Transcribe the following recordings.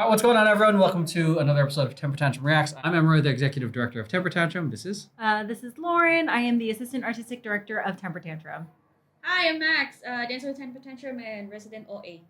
All right, what's going on, everyone? Welcome to another episode of Temper Tantrum Reacts. I'm Emeroy, the Executive Director of Temper Tantrum. This is Lauren. I am the Assistant Artistic Director of Temper Tantrum. Hi, I'm Max, dancer of Temper Tantrum and resident OA.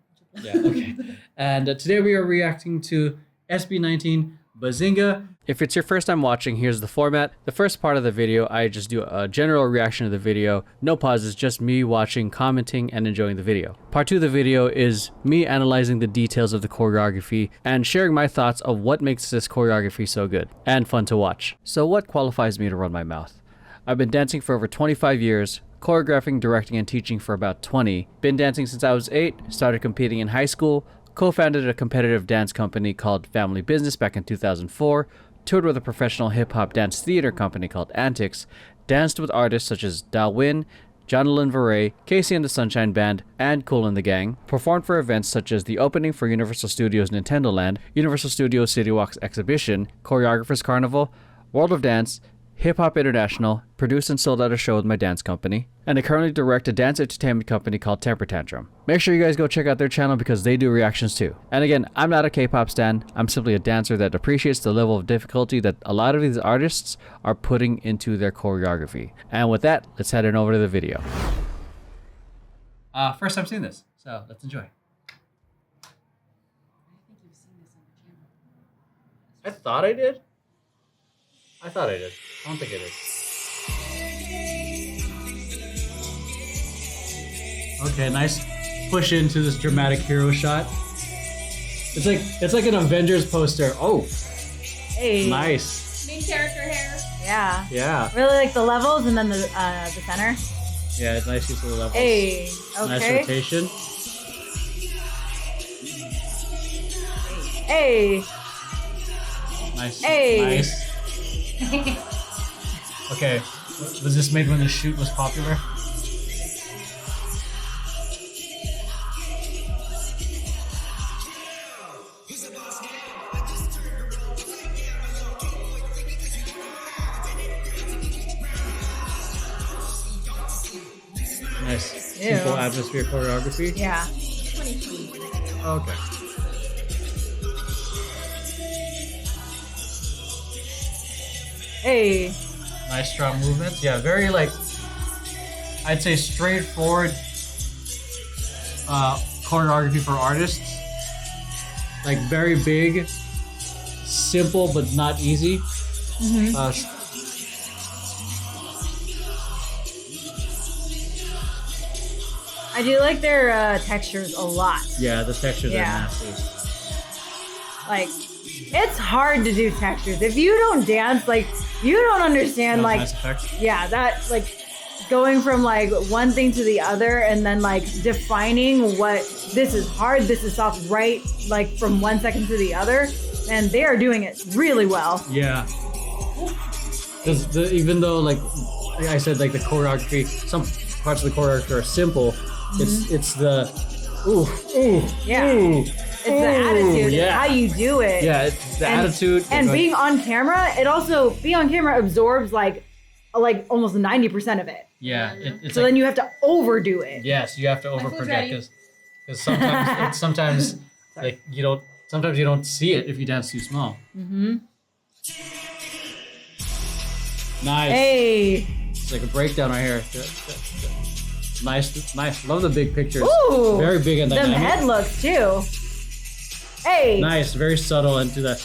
Yeah, okay. And today we are reacting to SB19 Bazinga. If it's your first time watching, here's the format. The first part of the video, I just do a general reaction to the video. No pauses, just me watching, commenting, and enjoying the video. Part 2 of the video is me analyzing the details of the choreography and sharing my thoughts of what makes this choreography so good and fun to watch. So what qualifies me to run my mouth? I've been dancing for over 25 years, choreographing, directing, and teaching for about 20. Been dancing since I was 8, started competing in high school, co-founded a competitive dance company called Family Business back in 2004, toured with a professional hip-hop dance theater company called Antics, danced with artists such as Dalwin, Jonathan Varay, Casey and the Sunshine Band, and Kool and the Gang, performed for events such as the opening for Universal Studios Nintendo Land, Universal Studios City Walks Exhibition, Choreographers Carnival, World of Dance, Hip Hop International, produced and sold out a show with my dance company, and I currently direct a dance entertainment company called Temper Tantrum. Make sure you guys go check out their channel because they do reactions too. And again, I'm not a K-pop stan, I'm simply a dancer that appreciates the level of difficulty that a lot of these artists are putting into their choreography. And with that, let's head on over to the video. First time seeing this, so let's enjoy. I think you've seen this on the channel. I thought I did. I don't think I did. Okay, nice push into this dramatic hero shot. It's like an Avengers poster. Oh, Hey. nice. Main character hair. Yeah. Yeah. Really like the levels and then the center. Yeah, it's nice use of the levels. Hey. Okay. Nice rotation. Hey. Nice. Hey. Nice. Okay, was this made when the shoot was popular? Nice. Ew. Simple atmosphere choreography. Yeah. 22. Okay. Hey. Nice strong movements. Yeah, very I'd say straightforward choreography for artists. Like very big, simple but not easy. Mm-hmm. I do like their textures a lot. Yeah, the textures are Yeah. nasty. Like, it's hard to do textures. If you don't dance, like, you don't understand, like, Nice effect. yeah, that, like, going from, like, one thing to the other and then, like, defining what this is hard, this is soft, right, like, from 1 second to the other. And they are doing it really well. Yeah. Because even though, like I said, like the choreography, some parts of the choreography are simple. It's the ooh. Yeah. Ooh, It's the attitude. yeah. It's how you do it. Yeah, it's the attitude. And like, being on camera, being on camera absorbs, like almost 90% of it. yeah, it's So like, then you have to overdo it. yes, you have to food's overproject ready. because sometimes like you don't see it if you dance too small. Mm-hmm. Nice. Hey. It's like a breakdown right here. Nice. Love the big pictures. Ooh. Very big and Them dynamic. head looks too. Hey. Nice, very subtle into the.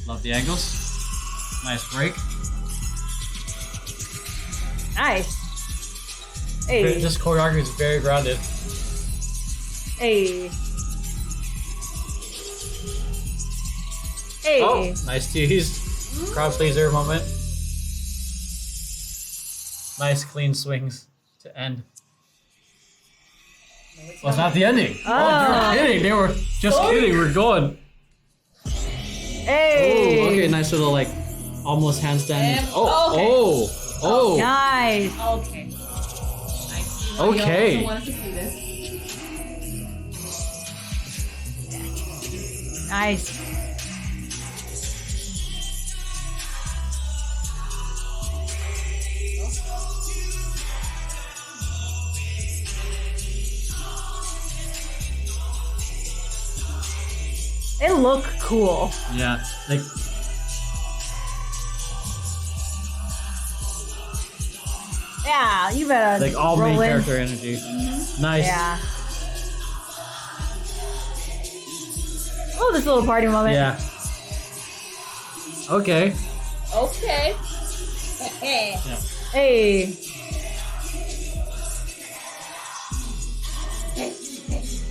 Love the angles. Nice break. Nice. Hey. This choreography is very grounded. Hey. Hey. Oh, nice tease. Crowd pleaser moment. Nice clean swings to end. Well, it's not the ending. Oh. They were kidding. They were just kidding. We're going. Hey. Oh, okay. Nice little almost handstand. Okay. Oh. Nice. Okay. Nice. Okay. I wanted to see this. Nice. It look cool. Yeah, like Yeah, you better like all main roll in. character energy. Nice. Yeah. Oh, this little party moment. Yeah. Okay. Okay. Yeah. Hey.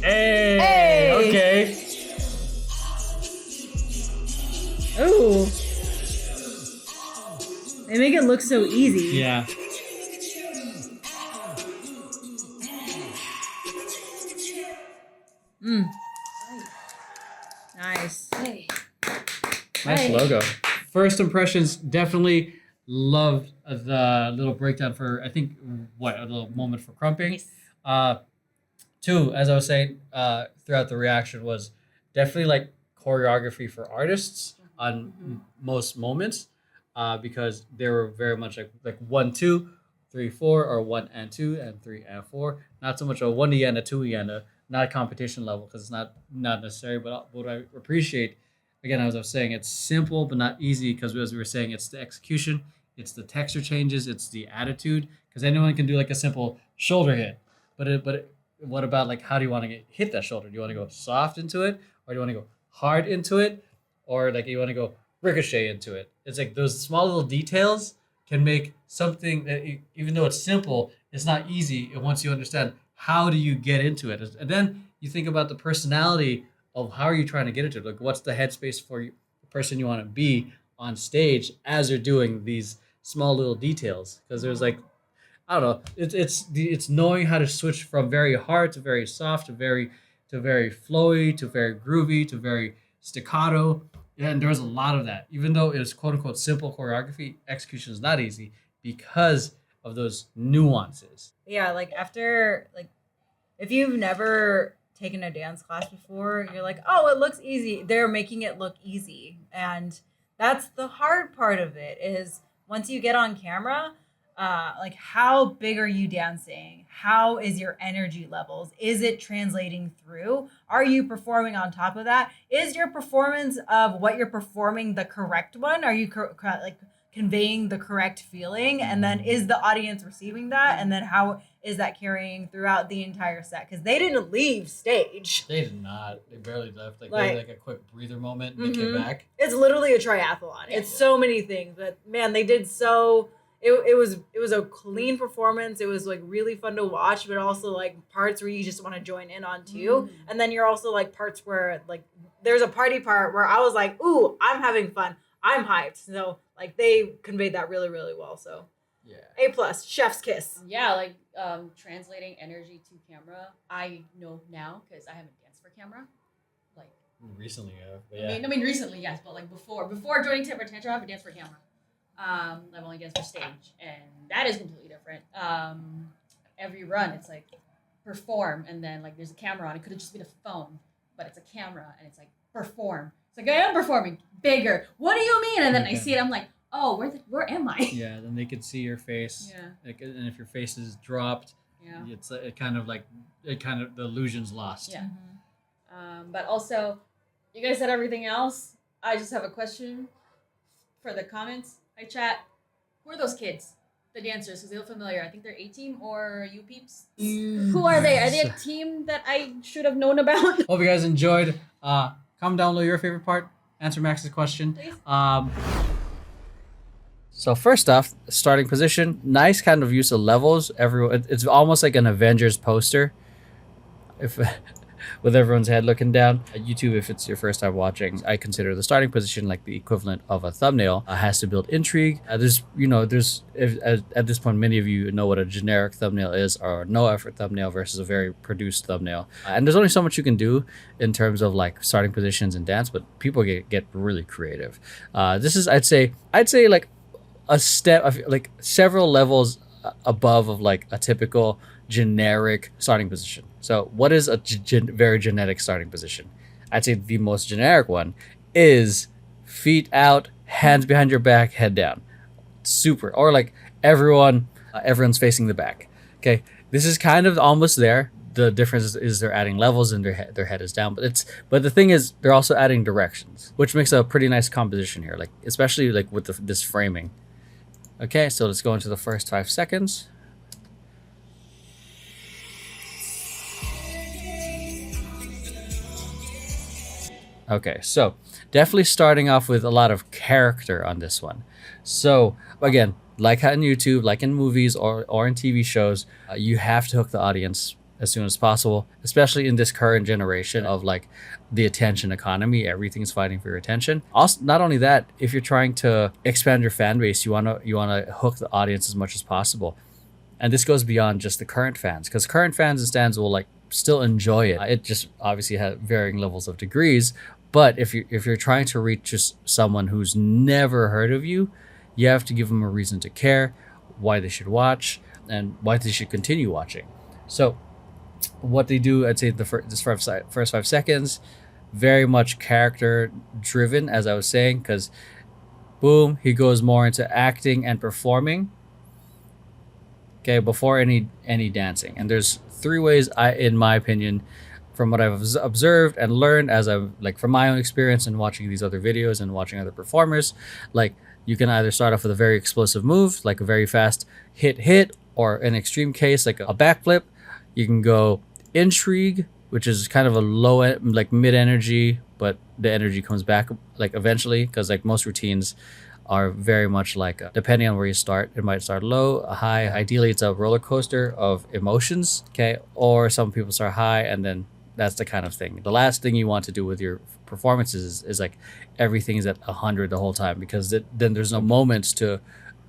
Hey. Hey. Okay. Ooh. They make it look so easy. Yeah. Nice. Hey. Nice Hey. logo. First impressions, definitely loved the little breakdown for, I think, what, a little moment for krumping. Nice. Two, as I was saying throughout the reaction, was definitely like choreography for artists on most moments because they were very much like 1, 2, 3, 4, or 1 and 2 and 3 and 4. Not so much a 1 and a 2 and a not competition level because it's not necessary. But what I appreciate, again, as I was saying, it's simple but not easy because as we were saying, it's the execution, it's the texture changes, it's the attitude. Because anyone can do like a simple shoulder hit, but what about like how do you want to hit that shoulder? Do you want to go soft into it, or do you want to go hard into it, or like you want to go ricochet into it? It's like those small little details can make something that even though it's simple, it's not easy. And once you understand how do you get into it, and then you think about the personality of how are you trying to get into it. Like what's the headspace for you, the person you want to be on stage as you're doing these small little details. Because there's like I don't know. It's knowing how to switch from very hard to very soft to very flowy to very groovy to very staccato. And there was a lot of that. Even though it was quote unquote simple choreography, execution is not easy because of those nuances. Yeah, like after like if you've never taken a dance class before, you're like, oh, it looks easy. They're making it look easy. And that's the hard part of it is once you get on camera, like how big are you dancing? How is your energy levels? Is it translating through? Are you performing on top of that? Is your performance of what you're performing the correct one? Are you like conveying the correct feeling? And then is the audience receiving that? And then how is that carrying throughout the entire set? Because they didn't leave stage. They did not. They barely left. Like they had like a quick breather moment and they came back. It's literally a triathlon. It's so many things. But man, they did so. It was a clean performance. It was like really fun to watch, but also like parts where you just want to join in on too. And then you're also like parts where like there's a party part where I was like, ooh, I'm having fun. I'm hyped. So like they conveyed that really, really well. So yeah, A+, chef's kiss. Yeah, like translating energy to camera. I know now because I haven't danced for camera. Like recently, yeah. I mean recently, yes, but like before joining Temper Tantrum, I haven't danced for camera. I've only danced for stage, and that is completely different. Every run, it's like perform, and then like there's a camera on. It could have just been a phone, but it's a camera, and it's like perform. It's like I am performing bigger. What do you mean? And then I see it, I'm like, oh, where am I? Yeah, then they could see your face. Yeah. Like, and if your face is dropped, it's it kind of the illusion's lost. Yeah. But also, you guys said everything else. I just have a question for the comments. Hi, chat. Who are those kids? The dancers, because they look familiar. I think they're A-Team or U-Peeps. Who are they? Are they a team that I should have known about? Hope you guys enjoyed. Comment down below your favorite part. Answer Max's question. Please. So first off, starting position. Nice kind of use of levels. It's almost like an Avengers poster. If with everyone's head looking down. YouTube, if it's your first time watching, I consider the starting position like the equivalent of a thumbnail. Has to build intrigue. At this point, many of you know what a generic thumbnail is, or no effort thumbnail versus a very produced thumbnail. And there's only so much you can do in terms of like starting positions and dance, but people get really creative. This is, I'd say like a step of like several levels above of like a typical generic starting position. So what is a very generic starting position? I'd say the most generic one is feet out, hands behind your back, head down. Super. Or like everyone's facing the back. Okay, this is kind of almost there. the difference is they're adding levels and their head is down. But the thing is, they're also adding directions, which makes a pretty nice composition here. Like especially like with this framing. Okay, so let's go into the first 5 seconds. Okay, so definitely starting off with a lot of character on this one. So again, like in YouTube, like in movies or in TV shows, you have to hook the audience as soon as possible, especially in this current generation of like the attention economy. Everything's fighting for your attention. Also, not only that, if you're trying to expand your fan base, you wanna hook the audience as much as possible. And this goes beyond just the current fans, because current fans and stands will like still enjoy it. It just obviously has varying levels of degrees. But if you're trying to reach just someone who's never heard of you, you have to give them a reason to care, why they should watch, and why they should continue watching. So what they do, I'd say this first 5 seconds, very much character driven, as I was saying, because boom, he goes more into acting and performing. Okay, before any dancing. And there's 3 ways, in my opinion, from what I've observed and learned as I've like from my own experience and watching these other videos and watching other performers, like you can either start off with a very explosive move, like a very fast hit, or in extreme case, like a backflip. You can go intrigue, which is kind of a low, like mid energy, but the energy comes back like eventually, because like most routines are very much like, depending on where you start, it might start low, high. Ideally, it's a roller coaster of emotions, okay? Or some people start high and then that's the kind of thing. The last thing you want to do with your performances is like everything is at 100 the whole time, because then there's no moments to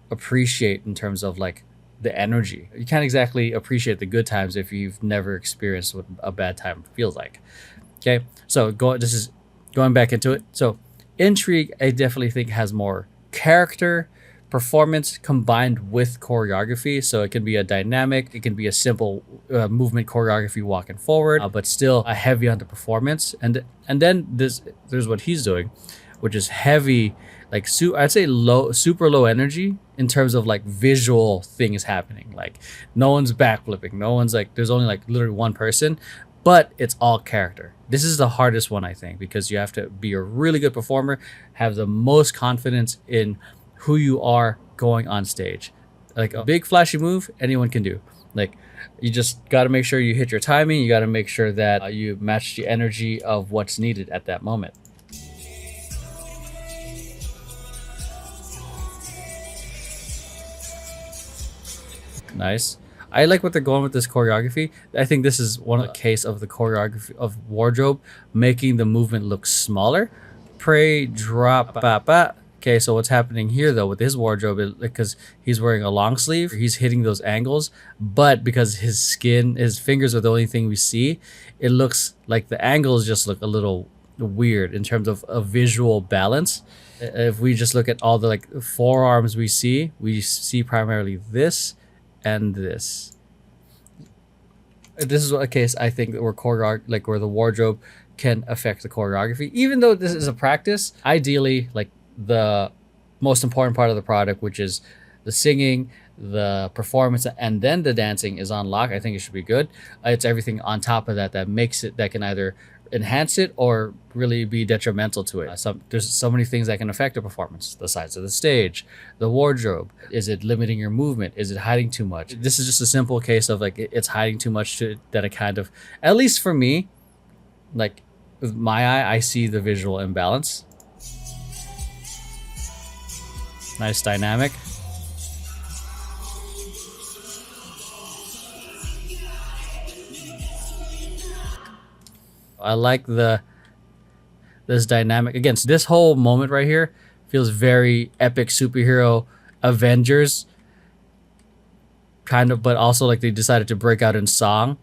appreciate in terms of like the energy. You can't exactly appreciate the good times if you've never experienced what a bad time feels like. Okay, so this is going back into it. So intrigue, I definitely think has more character, performance combined with choreography. So it can be a dynamic, it can be a simple movement choreography walking forward, but still a heavy on the performance. And then there's what he's doing, which is heavy, like I'd say super low energy in terms of like visual things happening. Like no one's backflipping, no one's like, there's only like literally one person, but it's all character. This is the hardest one, I think, because you have to be a really good performer, have the most confidence in who you are going on stage. Like a big flashy move, anyone can do. Like you just got to make sure you hit your timing. You got to make sure that you match the energy of what's needed at that moment. Nice. I like what they're going with this choreography. I think this is one case of the choreography of wardrobe making the movement look smaller. Pray, drop, ba, ba. Okay, so what's happening here though with his wardrobe, because he's wearing a long sleeve, he's hitting those angles, but because his fingers are the only thing we see, it looks like the angles just look a little weird in terms of a visual balance. If we just look at all the like forearms we see primarily this and this. This is a case I think where where the wardrobe can affect the choreography. Even though this is a practice, ideally like the most important part of the product, which is the singing, the performance, and then the dancing is on lock. I think it should be good. It's everything on top of that makes it, that can either enhance it or really be detrimental to it. There's so many things that can affect a performance. The size of the stage, the wardrobe. Is it limiting your movement? Is it hiding too much? This is just a simple case of like it's hiding too much that it kind of, at least for me, like with my eye, I see the visual imbalance. Nice dynamic. I like this dynamic. Again, this whole moment right here feels very epic superhero Avengers kind of, but also like they decided to break out in song.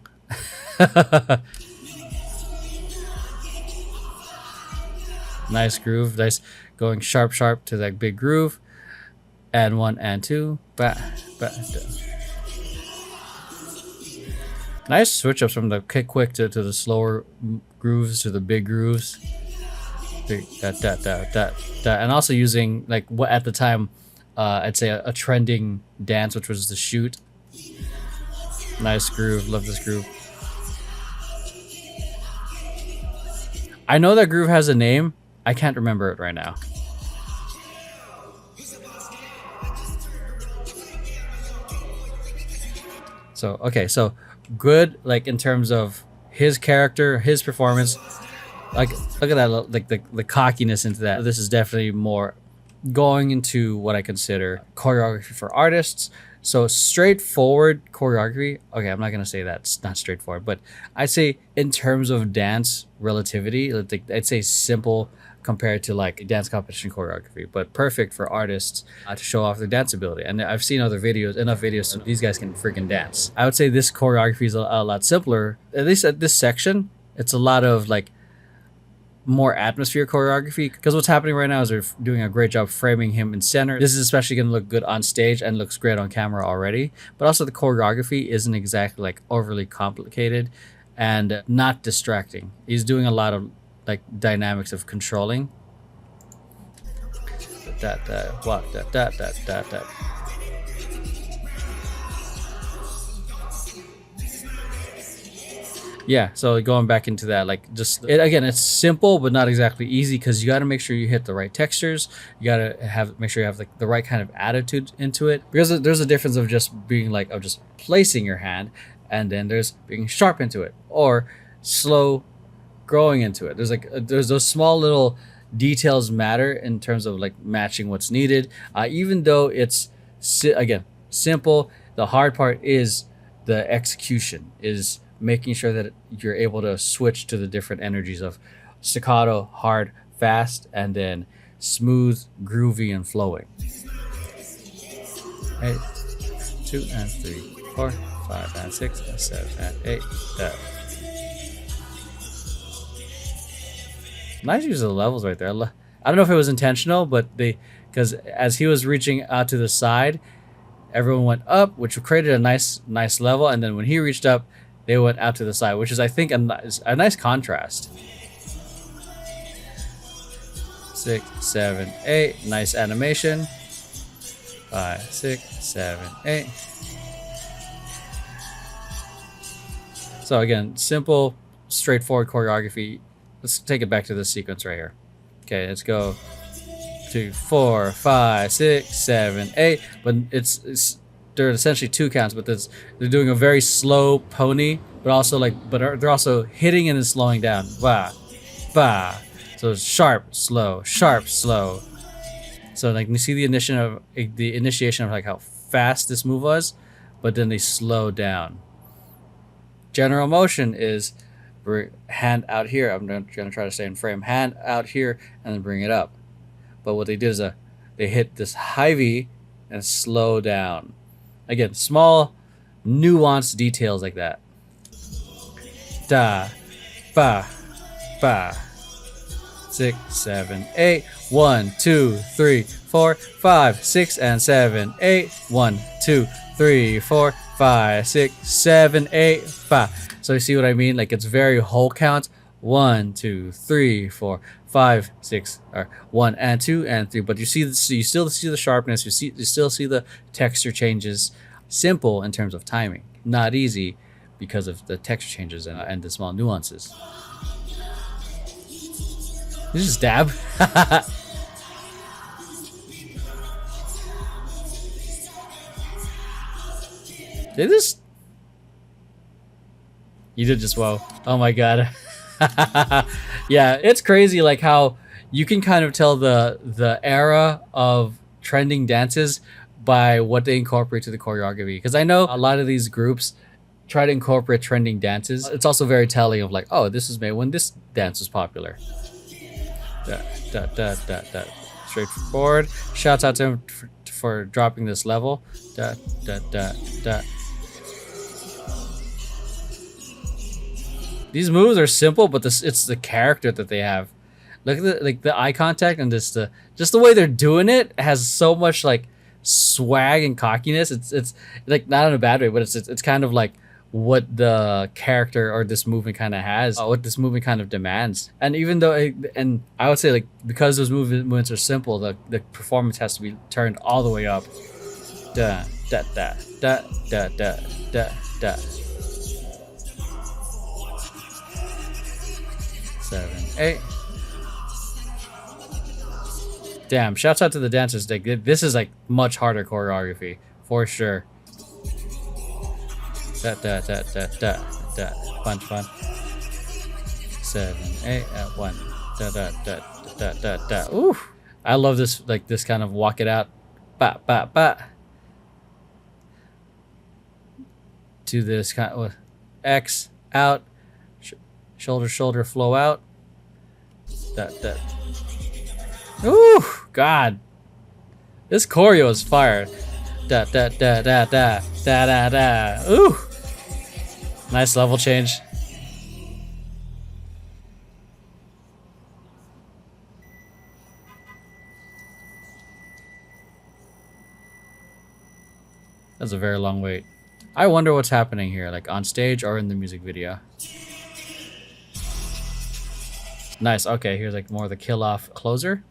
Nice groove. Nice going sharp to that big groove. And 1 and 2. Nice switch ups from the quick to the slower grooves to the big grooves. And also using like what at the time I'd say a trending dance, which was the shoot. Nice groove. Love this groove. I know that groove has a name. I can't remember it right now. So, okay, so good, like in terms of his character, his performance. Like, look at that, like the cockiness into that. This is definitely more going into what I consider choreography for artists. So straightforward choreography. Okay, I'm not gonna say that's not straightforward, but I'd say in terms of dance relativity, I'd say simple compared to like dance competition choreography, but perfect for artists to show off their dance ability. And I've seen other videos, enough videos, so these guys can freaking dance. I would say this choreography is a lot simpler. At least at this section, it's a lot of like more atmosphere choreography, because what's happening right now is they're doing a great job framing him in center. This is especially going to look good on stage and looks great on camera already, but also the choreography isn't exactly like overly complicated and not distracting. He's doing a lot of like dynamics of controlling. Yeah, so going back into that, like just again, it's simple but not exactly easy, because you got to make sure you hit the right textures. You got to make sure you have like the right kind of attitude into it, because there's a difference of just being like of just placing your hand, and then there's being sharp into it or slow growing into it. There's those small little details matter in terms of like matching what's needed. Even though it's again simple, the hard part is the execution, is making sure that you're able to switch to the different energies of staccato, hard, fast, and then smooth, groovy, and flowing. 8, 2 and 3, 4, 5 and 6 and 7 and 8. Nice use of the levels right there. I don't know if it was intentional, but because as he was reaching out to the side, everyone went up, which created a nice level, and then when he reached up, they went out to the side, which is, I think, a nice contrast. 6, 7, 8. Nice animation. 5, 6, 7, 8. So again, simple, straightforward choreography. Let's take it back to this sequence right here. Okay, let's go 2, 4, 5, 6, 7, 8. But they're essentially 2 counts, but they're doing a very slow pony, but they're also hitting and then slowing down. Ba, ba. So it's sharp, slow, sharp, slow. So like you see the initiation of like how fast this move was, but then they slow down. General motion is hand out here. I'm gonna try to stay in frame. Hand out here and then bring it up. But what they did is they hit this high V and slow down. Again, small, nuanced details like that. Da, ba, ba. 6, 7, 8. 1, 2, 3, 4, 5, 6, and 7, 8. 1, 2, 3, 4, 5, 6, 7, 8, 5. So you see what I mean? Like it's very whole count. 1, 2, 3, 4, 5, 6, or 1 and 2 and 3. But you still see the sharpness. You still see the texture changes. Simple in terms of timing, not easy because of the texture changes and the small nuances. You just dab. Did this? You did just well. Oh my god. Yeah, it's crazy like how you can kind of tell the era of trending dances by what they incorporate to the choreography. Because I know a lot of these groups try to incorporate trending dances. It's also very telling of like, oh, this was made when this dance was popular. Straightforward. Shouts out to him for dropping this level. These moves are simple, but it's the character that they have. Look at the eye contact and just the way they're doing it has so much like swag and cockiness. It's like not in a bad way, but it's kind of like what the character or this movement kind of has, what this movement kind of demands. And even though and I would say like because those movements are simple, the performance has to be turned all the way up. Da da da da da da da da. 7, 8. Damn, shouts out to the dancers. Like, this is like much harder choreography for sure. Da da da da da da. Fun. 7, 8 at 1. Da da da da da da. Ooh, I love this, like this kind of walk it out. Ba ba ba. To this kind of X out. Shoulder flow out. That. Ooh, God. This choreo is fire. Da da da da da da da da. Ooh. Nice level change. That's a very long wait. I wonder what's happening here, like on stage or in the music video. Nice. Okay, here's like more of the kill off closer.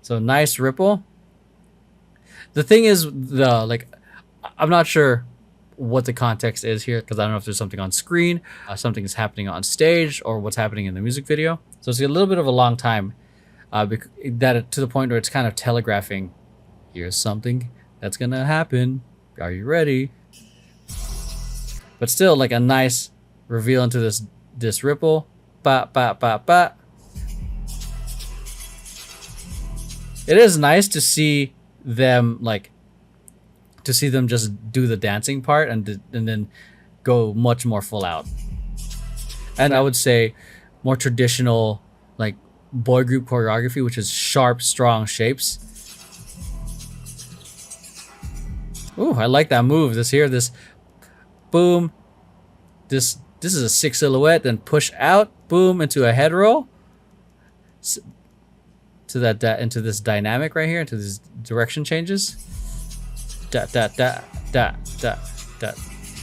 So nice ripple. The thing is, I'm not sure what the context is here because I don't know if there's something on screen, something is happening on stage, or what's happening in the music video. So it's a little bit of a long time, to the point where it's kind of telegraphing. Here's something that's gonna happen. Are you ready? But still, like a nice reveal into this ripple. Ba ba ba ba. It is nice to see them just do the dancing part and then go much more full out. And I would say more traditional like boy group choreography, which is sharp, strong shapes. Ooh, I like that move. This boom. This is a 6 silhouette, then push out, boom, into a head roll. Into this dynamic right here, into these direction changes. Da da da da da da.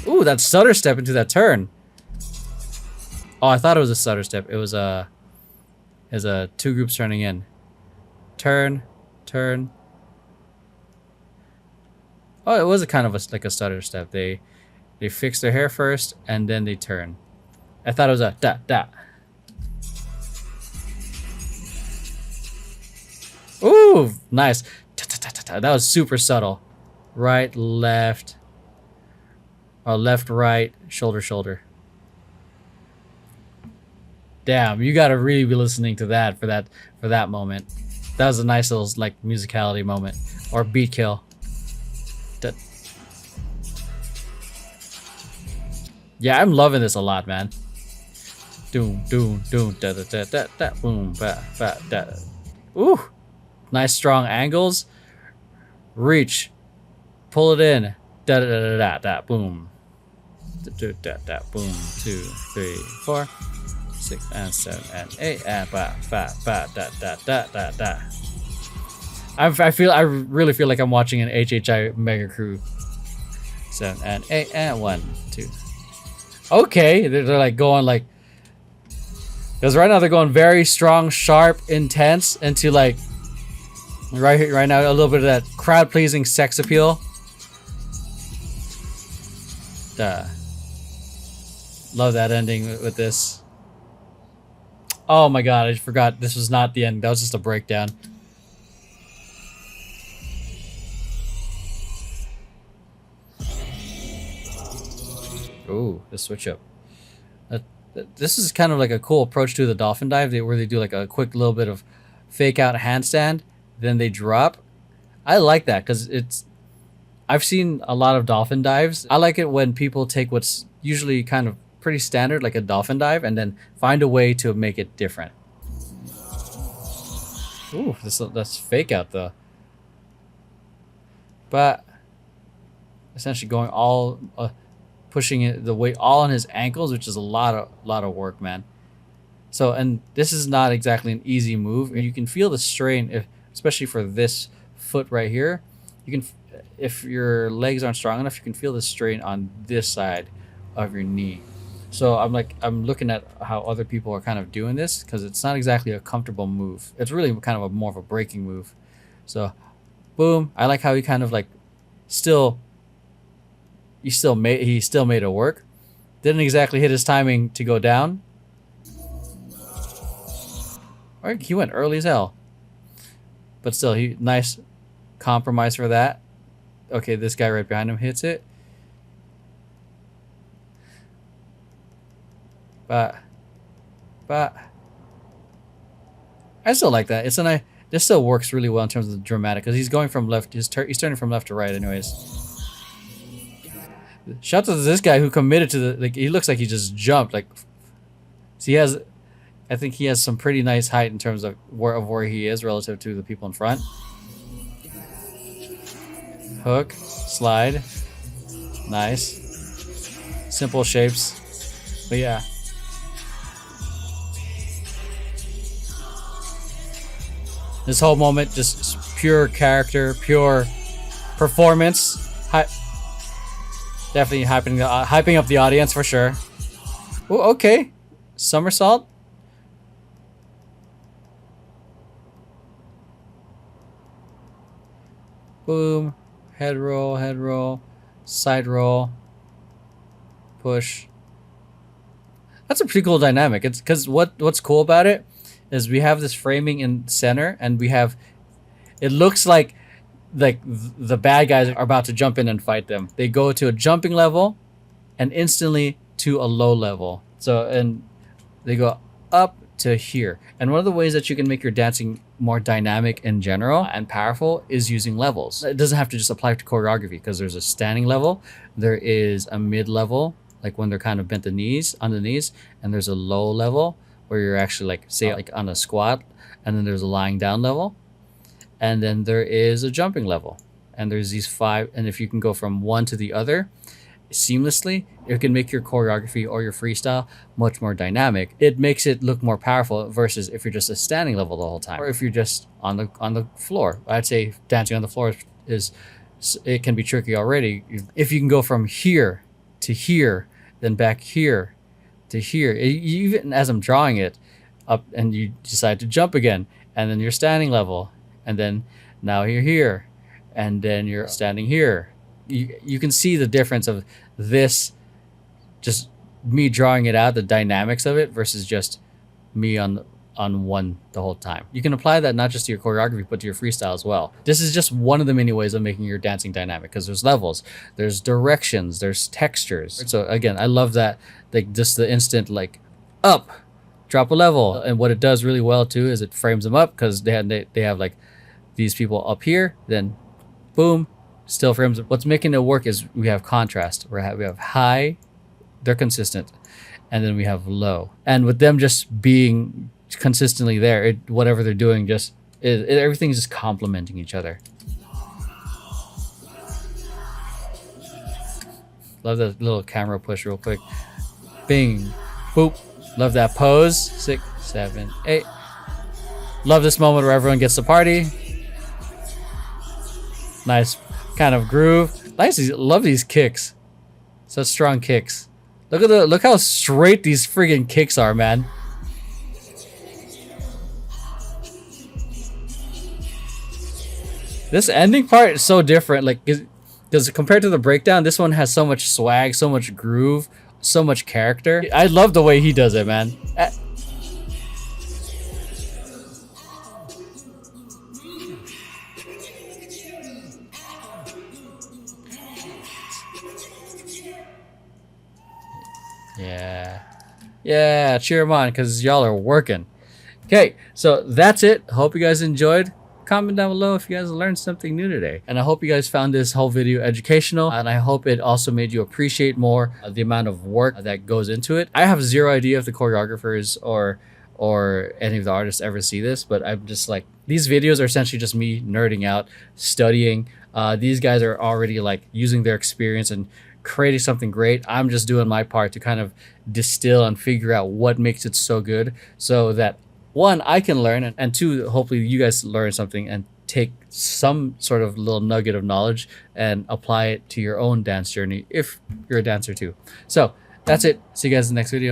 Ooh, that stutter step into that turn. Oh, I thought it was a stutter step. It was a two groups turning in. Turn. Oh, it was a kind of like a stutter step. They fix their hair first and then they turn. I thought it was a da da. Ooh, nice. That was super subtle. Right, left. Or left, right, shoulder. Damn, you gotta really be listening to that for that moment. That was a nice little like musicality moment. Or beat kill. Yeah, I'm loving this a lot, man. Doom, da da da da da, boom, ba ba da. Ooh. Nice strong angles. Reach. Pull it in. Da da da da da. Boom. Da da da. Boom. 2, 3, 4, 6, and 7, and 8, and ba ba ba da da da da da. I really feel like I'm watching an HHI Mega Crew. 7 and 8 and 1, 2. Okay, they're like going like. Because right now they're going very strong, sharp, intense into like. Right now, a little bit of that crowd-pleasing sex appeal. Love that ending with this. Oh my god, I forgot this was not the end. That was just a breakdown. Ooh, the switch up. This is kind of like a cool approach to the dolphin dive, where they do like a quick little bit of fake out handstand. Then they drop. I like that because I've seen a lot of dolphin dives. I like it when people take what's usually kind of pretty standard, like a dolphin dive, and then find a way to make it different. Ooh, that's fake out though. But essentially going all, pushing it the weight all on his ankles, which is a lot of work, man. So, and this is not exactly an easy move. You can feel the strain especially for this foot right here. You can, if your legs aren't strong enough, you can feel the strain on this side of your knee. So I'm looking at how other people are kind of doing this because it's not exactly a comfortable move. It's really kind of more of a breaking move. So, boom. I like how he kind of like he still made it work. Didn't exactly hit his timing to go down. Alright, he went early as hell. But still, he nice compromise for that. Okay, this guy right behind him hits it. But I still like that. It's a nice. This still works really well in terms of the dramatic because he's going from left. He's turning from left to right, anyways. Shout out to this guy who committed to the. Like, he looks like he just jumped. Like, so he has. I think he has some pretty nice height in terms of where he is relative to the people in front. Hook, slide, nice, simple shapes, but yeah. This whole moment, just pure character, pure performance. Definitely hyping up the audience for sure. Ooh, okay, somersault. Boom, head roll, side roll, push. That's a pretty cool dynamic. It's because what's cool about it is we have this framing in center, and we have, it looks like the bad guys are about to jump in and fight them. They go to a jumping level and instantly to a low level. So, and they go up to here. And one of the ways that you can make your dancing more dynamic in general and powerful is using levels. It doesn't have to just apply to choreography because there's a standing level, there is a mid level, like when they're kind of bent on the knees, and there's a low level where you're actually like, say, like on a squat, and then there's a lying down level, and then there is a jumping level, and there's these 5. And if you can go from one to the other seamlessly, it can make your choreography or your freestyle much more dynamic. It makes it look more powerful versus if you're just a standing level the whole time, or if you're just on the floor. I'd say dancing on the floor is it can be tricky already. If you can go from here to here, then back here to here, even as I'm drawing it up, and you decide to jump again, and then you're standing level, and then now you're here, and then you're standing here. You can see the difference of this, just me drawing it out, the dynamics of it, versus just me on one the whole time. You can apply that not just to your choreography, but to your freestyle as well. This is just one of the many ways of making your dancing dynamic, because there's levels, there's directions, there's textures. So again, I love that, like just the instant, like up, drop a level. And what it does really well too is it frames them up, because they have like these people up here, then boom, still frames. What's making it work is we have contrast. We have high, they're consistent, and then we have low. And with them just being consistently there, whatever they're doing, just everything's just complementing each other. Love that little camera push real quick. Bing, boop. Love that pose. 6, 7, 8. Love this moment where everyone gets to party. Nice kind of groove. Nice. Love these kicks. Such strong kicks. Look how straight these friggin' kicks are, man. This ending part is so different, like, because compared to the breakdown, this one has so much swag, so much groove, so much character. I love the way he does it, man. Yeah, cheer him on, because y'all are working. Okay, so that's it. Hope you guys enjoyed. Comment down below if you guys learned something new today. And I hope you guys found this whole video educational, and I hope it also made you appreciate more the amount of work that goes into it. I have zero idea if the choreographers or any of the artists ever see this, but I'm just like, these videos are essentially just me nerding out, studying. These guys are already like using their experience and creating something great. I'm just doing my part to kind of distill and figure out what makes it so good, so that 1, I can learn, and 2, hopefully you guys learn something and take some sort of little nugget of knowledge and apply it to your own dance journey if you're a dancer too. So that's it. See you guys in the next video.